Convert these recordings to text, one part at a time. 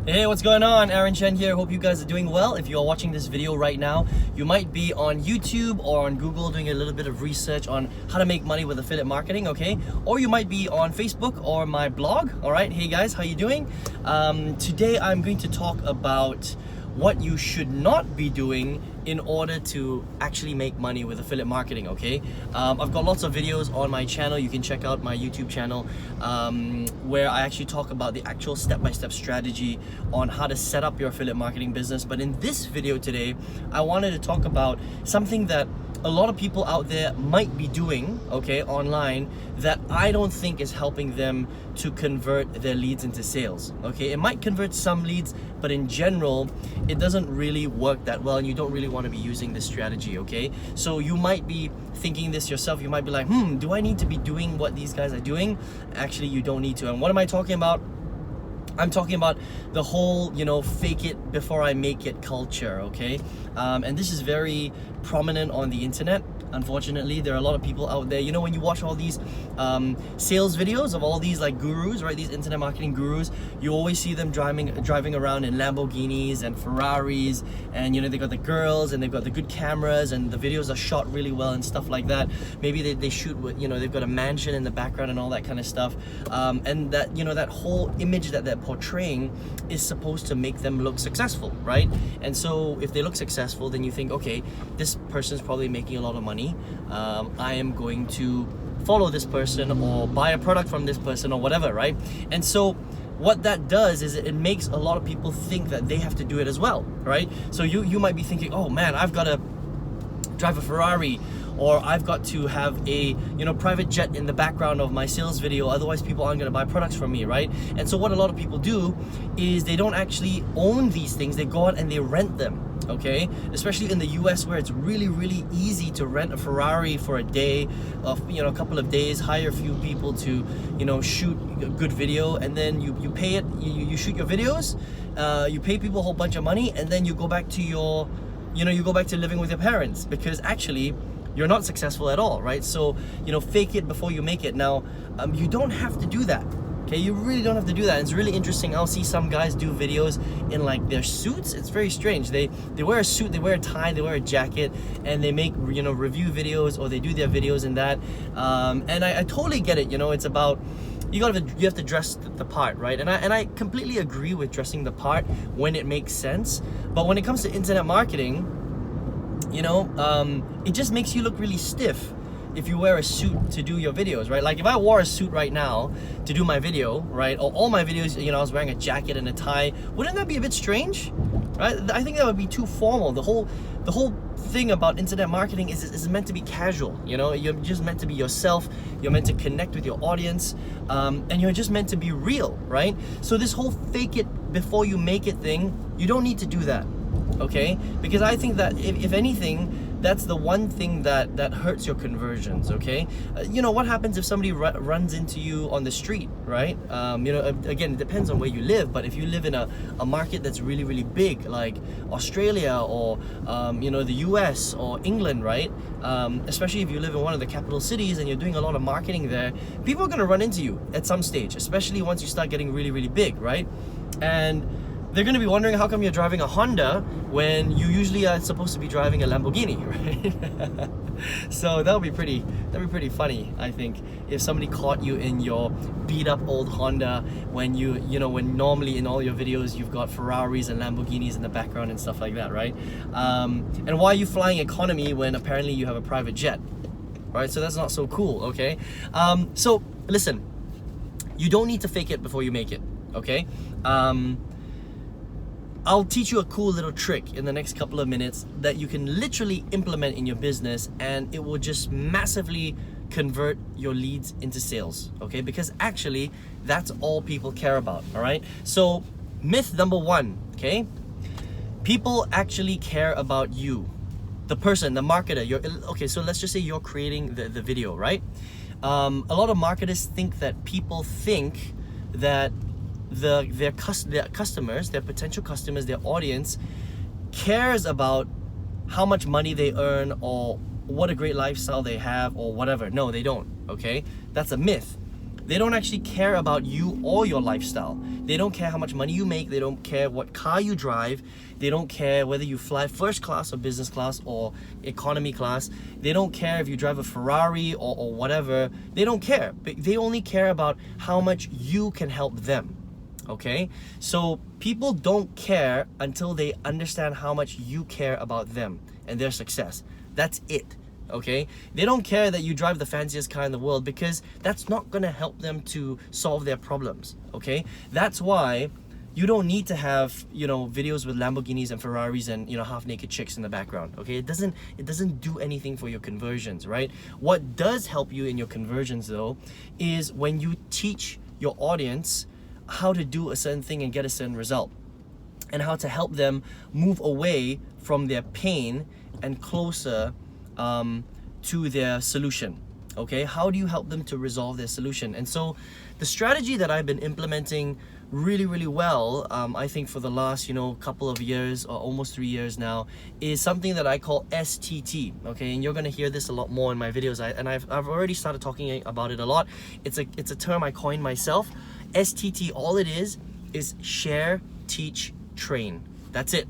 Hey, what's going on? Chen here. Hope you guys are doing well. If you're watching this video right now, you might be on YouTube or on Google doing a little bit of research on how to make money with affiliate marketing, okay? Or you might be on Facebook or my blog, all right? Hey guys, how you doing? Today I'm going to talk about what you should not be doing in order to actually make money with affiliate marketing, okay? I've got lots of videos on my channel. You can check out my YouTube channel where I actually talk about the actual step-by-step strategy on how to set up your affiliate marketing business. But in this video today, I wanted to talk about something that a lot of people out there might be doing, okay, online, that I don't think is helping them to convert their leads into sales, okay? It might convert some leads, but in general, it doesn't really work that well, and you don't really want to be using this strategy, okay? So you might be thinking this yourself. You might be like, do I need to be doing what these guys are doing? Actually, you don't need to. And what am I talking about? I'm talking about the whole, fake it before I make it culture, okay? And this is very prominent on the internet. Unfortunately, there are a lot of people out there, when you watch all these sales videos of all these like gurus, right? These internet marketing gurus, you always see them driving around in Lamborghinis and Ferraris, and they got the girls and they've got the good cameras and the videos are shot really well and stuff like that. Maybe they shoot with, they've got a mansion in the background and all that kind of stuff. And that, that whole image that they're portraying is supposed to make them look successful, right? And so if they look successful, then you think, okay, this person's probably making a lot of money. I am going to follow this person or buy a product from this person or whatever, right? And so what that does is it makes a lot of people think that they have to do it as well, right? So you might be thinking, oh man, I've got to drive a Ferrari, or I've got to have a private jet in the background of my sales video, otherwise people aren't going to buy products from me, right? And so what a lot of people do is they don't actually own these things. They go out and they rent them, okay? Especially in the US, where it's really, really easy to rent a Ferrari for a day, of a couple of days, hire a few people to shoot a good video, and then you pay it, you shoot your videos, you pay people a whole bunch of money, and then you go back to your you go back to living with your parents, because actually you're not successful at all, right? So fake it before you make it. Now you don't have to do that, okay? You really don't have to do that. It's really interesting. I'll see some guys do videos in like their suits. It's very strange. They wear a suit, they wear a tie, they wear a jacket, and they make review videos, or they do their videos in that. And I totally get it. It's about you have to dress the part, right? And I completely agree with dressing the part when it makes sense. But when it comes to internet marketing, it just makes you look really stiff if you wear a suit to do your videos, right? Like if I wore a suit right now to do my video, right? Or all my videos, I was wearing a jacket and a tie, wouldn't that be a bit strange, right? I think that would be too formal. The whole thing about internet marketing is meant to be casual, You're just meant to be yourself. You're meant to connect with your audience, and you're just meant to be real, right? So this whole fake it before you make it thing, you don't need to do that, okay? Because I think that if anything, that's the one thing that hurts your conversions, okay? What happens if somebody runs into you on the street, right? Again, it depends on where you live, but if you live in a market that's really, really big, like Australia or, the US or England, right? Especially if you live in one of the capital cities and you're doing a lot of marketing there, people are gonna run into you at some stage, especially once you start getting really, really big, right? And they're going to be wondering how come you're driving a Honda when you usually are supposed to be driving a Lamborghini, right? So that'd be pretty funny, I think, if somebody caught you in your beat up old Honda when when normally in all your videos you've got Ferraris and Lamborghinis in the background and stuff like that, right? And why are you flying economy when apparently you have a private jet, right? So that's not so cool, okay? So listen, you don't need to fake it before you make it, okay? I'll teach you a cool little trick in the next couple of minutes that you can literally implement in your business, and it will just massively convert your leads into sales, okay? Because actually, that's all people care about, all right? So myth number one, okay? People actually care about you, the person, the marketer. Okay, so let's just say you're creating the video, right? A lot of marketers think that people think that their customers, their potential customers, their audience cares about how much money they earn or what a great lifestyle they have or whatever. No, they don't, okay? That's a myth. They don't actually care about you or your lifestyle. They don't care how much money you make. They don't care what car you drive. They don't care whether you fly first class or business class or economy class. They don't care if you drive a Ferrari or whatever. They don't care. They only care about how much you can help them. Okay? So people don't care until they understand how much you care about them and their success. That's it. Okay, they don't care that you drive the fanciest car in the world, because that's not going to help them to solve their problems. Okay, that's why you don't need to have, you know, videos with Lamborghinis and Ferraris and, you know, half naked chicks in the background. Okay, it doesn't do anything for your conversions, right? What does help you in your conversions though is when you teach your audience how to do a certain thing and get a certain result, and how to help them move away from their pain and closer to their solution. Okay, how do you help them to resolve their solution? And so the strategy that I've been implementing really well, I think for the last, you know, couple of years or almost 3 years now, is something that I call STT. Okay, and you're gonna hear this a lot more in my videos. I've already started talking about it a lot. It's a term I coined myself. STT, all it is share, teach, train. That's it.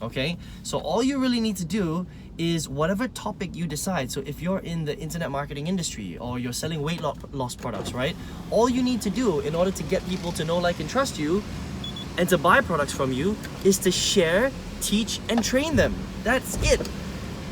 Okay, so all you really need to do is whatever topic you decide. So if you're in the internet marketing industry or you're selling weight loss products, right? All you need to do in order to get people to know, like, and trust you and to buy products from you is to share, teach, and train them. That's it.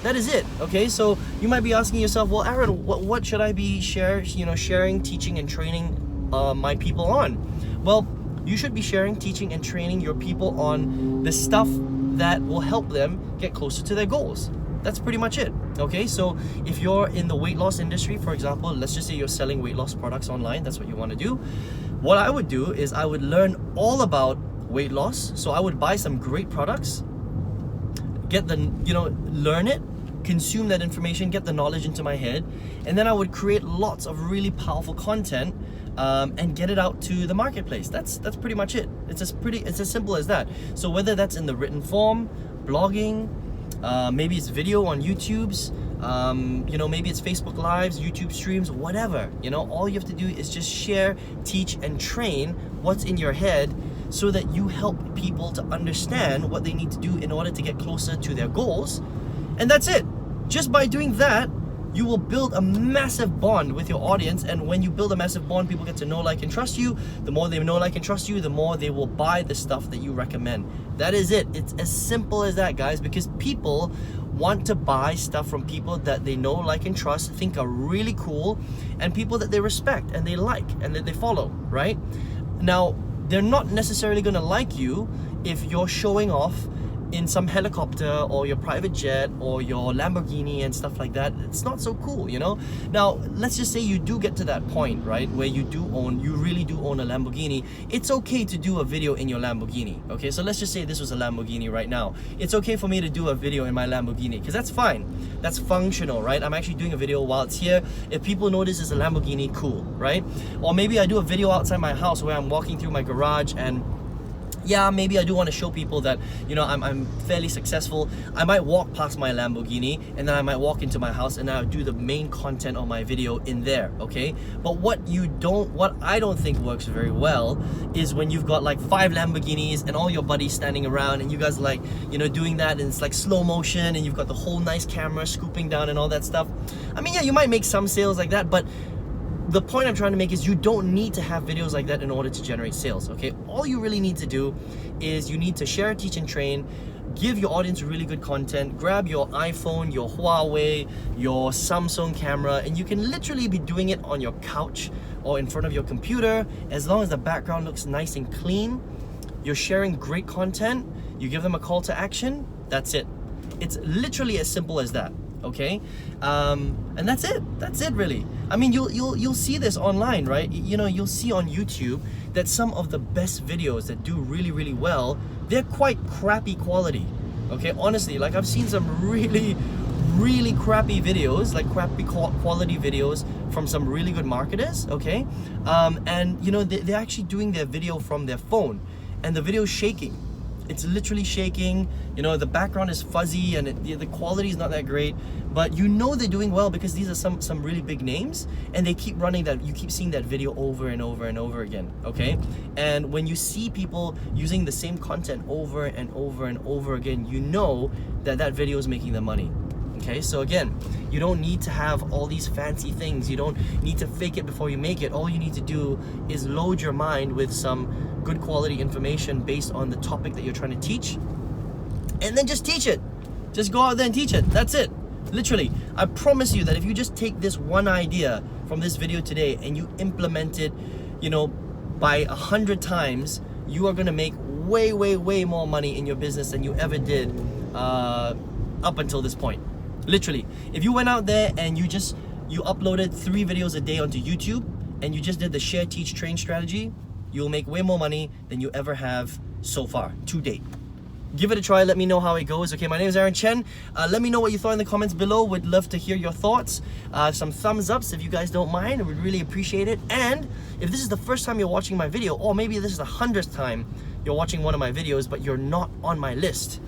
That is it. Okay, so you might be asking yourself, well, Aaron, what should I be sharing, teaching, and training my people on? Well, you should be sharing, teaching, and training your people on the stuff that will help them get closer to their goals. That's pretty much it. Okay, so if you're in the weight loss industry, for example, let's just say you're selling weight loss products online, that's what you want to do. What I would do is I would learn all about weight loss. So I would buy some great products, learn it, consume that information, get the knowledge into my head, and then I would create lots of really powerful content and get it out to the marketplace. That's pretty much it. It's as simple as that. So whether that's in the written form, blogging, maybe it's video on YouTube's, maybe it's Facebook Lives, YouTube streams, whatever. All you have to do is just share, teach, and train what's in your head so that you help people to understand what they need to do in order to get closer to their goals. And that's it. Just by doing that, you will build a massive bond with your audience, and when you build a massive bond, people get to know, like, and trust you. The more they know, like, and trust you, the more they will buy the stuff that you recommend. That is it. It's as simple as that, guys, because people want to buy stuff from people that they know, like, and trust, think are really cool, and people that they respect and they like and that they follow, right? Now, they're not necessarily going to like you if you're showing off in some helicopter or your private jet or your Lamborghini and stuff like that. It's not so cool, Now, let's just say you do get to that point, right, where you really do own a Lamborghini. It's okay to do a video in your Lamborghini, okay? So let's just say this was a Lamborghini right now. It's okay for me to do a video in my Lamborghini because that's fine. That's functional, right? I'm actually doing a video while it's here. If people notice it's a Lamborghini, cool, right? Or maybe I do a video outside my house where I'm walking through my garage, and yeah, maybe I do want to show people that, I'm fairly successful. I might walk past my Lamborghini and then I might walk into my house and I'll do the main content of my video in there, okay? But what I don't think works very well is when you've got like 5 Lamborghinis and all your buddies standing around and you guys like, doing that, and it's like slow motion and you've got the whole nice camera scooping down and all that stuff. I mean, yeah, you might make some sales like that, but the point I'm trying to make is you don't need to have videos like that in order to generate sales, okay? All you really need to do is you need to share, teach, and train, give your audience really good content, grab your iPhone, your Huawei, your Samsung camera, and you can literally be doing it on your couch or in front of your computer. As long as the background looks nice and clean, you're sharing great content, you give them a call to action, that's it. It's literally as simple as that. Okay, and that's it really. I mean, you'll see this online, right? You'll see on YouTube that some of the best videos that do really well, they're quite crappy quality. Okay, honestly, like I've seen some really crappy videos, like crappy quality videos from some really good marketers. Okay, and they're actually doing their video from their phone and the video's shaking. It's literally shaking. You know, the background is fuzzy and the quality is not that great. But you know they're doing well because these are some really big names, and they keep running that. You keep seeing that video over and over and over again. Okay, and when you see people using the same content over and over and over again, you know that that video is making them money. Okay, so again, you don't need to have all these fancy things. You don't need to fake it before you make it. All you need to do is load your mind with some good quality information based on the topic that you're trying to teach, and then just teach it. Just go out there and teach it. That's it. Literally, I promise you that if you just take this one idea from this video today and you implement it, you know, by 100 times, you are going to make way more money in your business than you ever did up until this point. Literally, if you went out there and you uploaded 3 videos a day onto YouTube and you just did the share, teach, train strategy, you'll make way more money than you ever have so far to date. Give it a try. Let me know how it goes. Okay, my name is Chen. Let me know what you thought in the comments below. Would love to hear your thoughts. Some thumbs ups if you guys don't mind. I would really appreciate it. And if this is the first time you're watching my video, or maybe this is the 100th time you're watching one of my videos, but you're not on my list,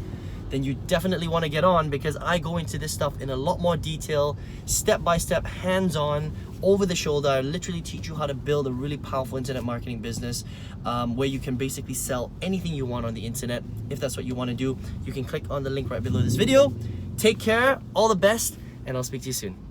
then you definitely want to get on, because I go into this stuff in a lot more detail, step by step, hands-on, over the shoulder. I literally teach you how to build a really powerful internet marketing business where you can basically sell anything you want on the internet. If that's what you want to do, you can click on the link right below this video. Take care, all the best, and I'll speak to you soon.